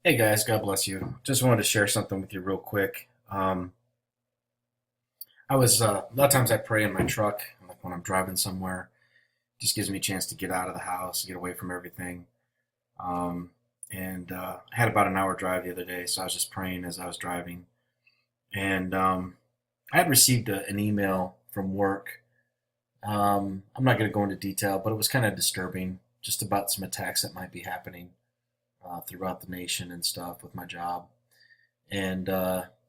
Hey guys, God bless you. Just wanted to share something with you real quick. I was a lot of times I pray in my truck, like when I'm driving somewhere. Just gives me a chance to get out of the house, get away from everything. Um, and I had about an hour drive the other day, so I was just praying as I was driving. And I had received an email from work. I'm not going to go into detail, but it was kind of disturbing, just about some attacks that might be happening throughout the nation and stuff with my job. And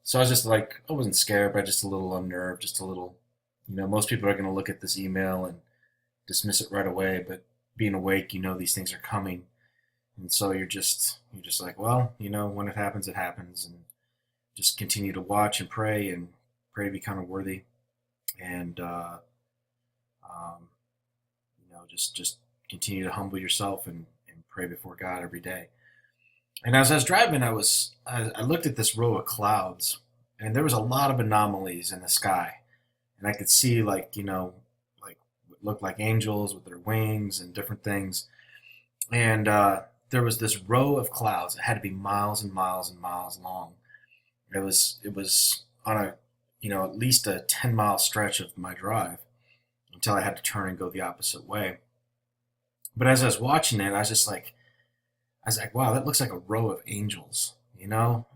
so I was just like, I wasn't scared, but just a little unnerved, just a little, most people are going to look at this email and dismiss it right away. But being awake, these things are coming. And so you're just like, well, when it happens, it happens. And just continue to watch and pray to be kind of worthy. And, um, just continue to humble yourself and pray before God every day. And as I was driving, I looked at this row of clouds, and there was a lot of anomalies in the sky, and I could see like what looked like angels with their wings and different things. And there was this row of clouds. It had to be miles and miles and miles long. It was on a at least a 10-mile stretch of my drive until I had to turn and go the opposite way. But as I was watching it, I was like, wow, that looks like a row of angels,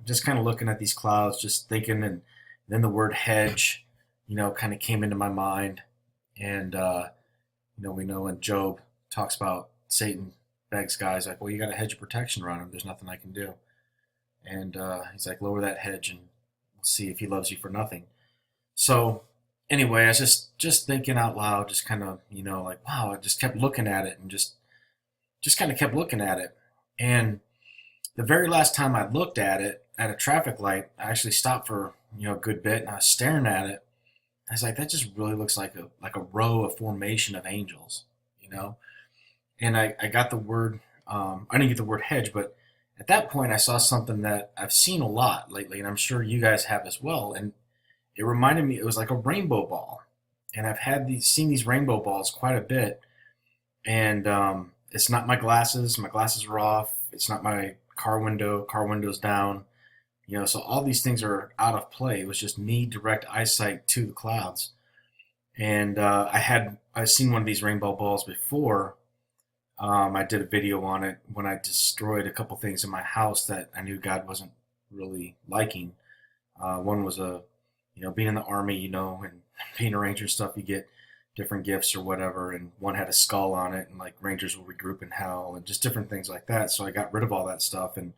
Just kind of looking at these clouds, just thinking, and then the word hedge, kind of came into my mind. And, we know when Job talks about Satan begs guys, like, well, you got a hedge of protection around him. There's nothing I can do. And he's like, lower that hedge and we'll see if he loves you for nothing. So, anyway, I was just thinking out loud, just kind of, like, wow, I just kept looking at it and just kind of kept looking at it. And the very last time I looked at it at a traffic light, I actually stopped for a good bit, and I was staring at it. I was like, that just really looks like a row of formation of angels, you know. And I got the word. I didn't get the word hedge, but at that point, I saw something that I've seen a lot lately, and I'm sure you guys have as well. And it reminded me, it was like a rainbow ball, and I've had these seen these rainbow balls quite a bit. And it's not my glasses. My glasses are off. It's not my car window. Car window's down. So all these things are out of play. It was just me direct eyesight to the clouds. And I've seen one of these rainbow balls before. I did a video on it when I destroyed a couple things in my house that I knew God wasn't really liking. One was being in the army, and being a ranger and stuff. You get different gifts or whatever, and one had a skull on it, and like rangers will regroup in hell, and just different things like that. So I got rid of all that stuff, and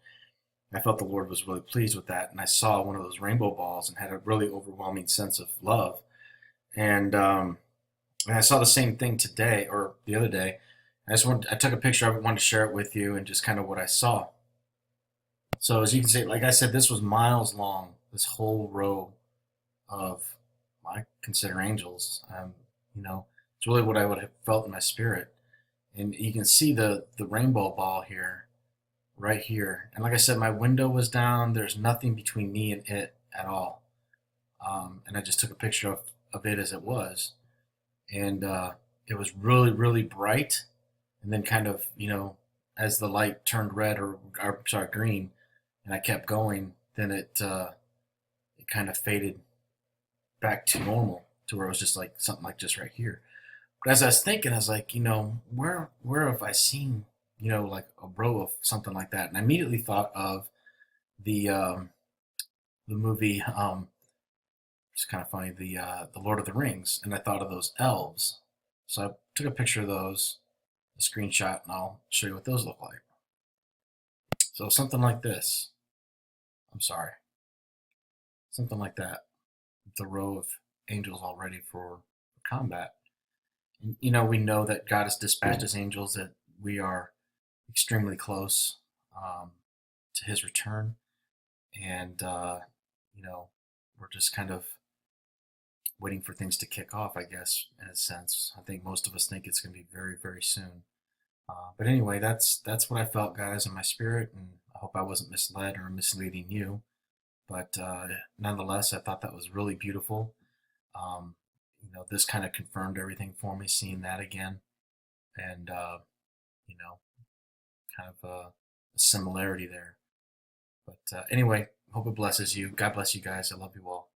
I felt the Lord was really pleased with that. And I saw one of those rainbow balls and had a really overwhelming sense of love. And I saw the same thing today or the other day. I took a picture of it, wanted to share it with you, and just kind of what I saw. So as you can see, like I said, this was miles long. This whole row of I consider angels. It's really what I would have felt in my spirit. And you can see the rainbow ball here, right here. And like I said, my window was down. There's nothing between me and it at all. And I just took a picture of it as it was. And it was really, really bright. And then kind of, as the light turned red or sorry, green, and I kept going, then it kind of faded back to normal to where it was just like something like just right here. But as I was thinking, I was like, where have I seen, like a row of something like that? And I immediately thought of the the movie. It's kind of funny, the Lord of the Rings, and I thought of those elves. So I took a picture of those, a screenshot, and I'll show you what those look like. So something like this. I'm sorry, something like that. The row of angels all ready for combat. And, we know that God has dispatched his angels, that we are extremely close to his return. And, we're just kind of waiting for things to kick off, I guess, in a sense. I think most of us think it's going to be very, very soon. But anyway, that's what I felt, guys, in my spirit, and I hope I wasn't misled or misleading you. But nonetheless, I thought that was really beautiful. Um, this kind of confirmed everything for me, seeing that again, and you know, kind of a similarity there. But anyway, hope it blesses you. God bless you guys. I love you all.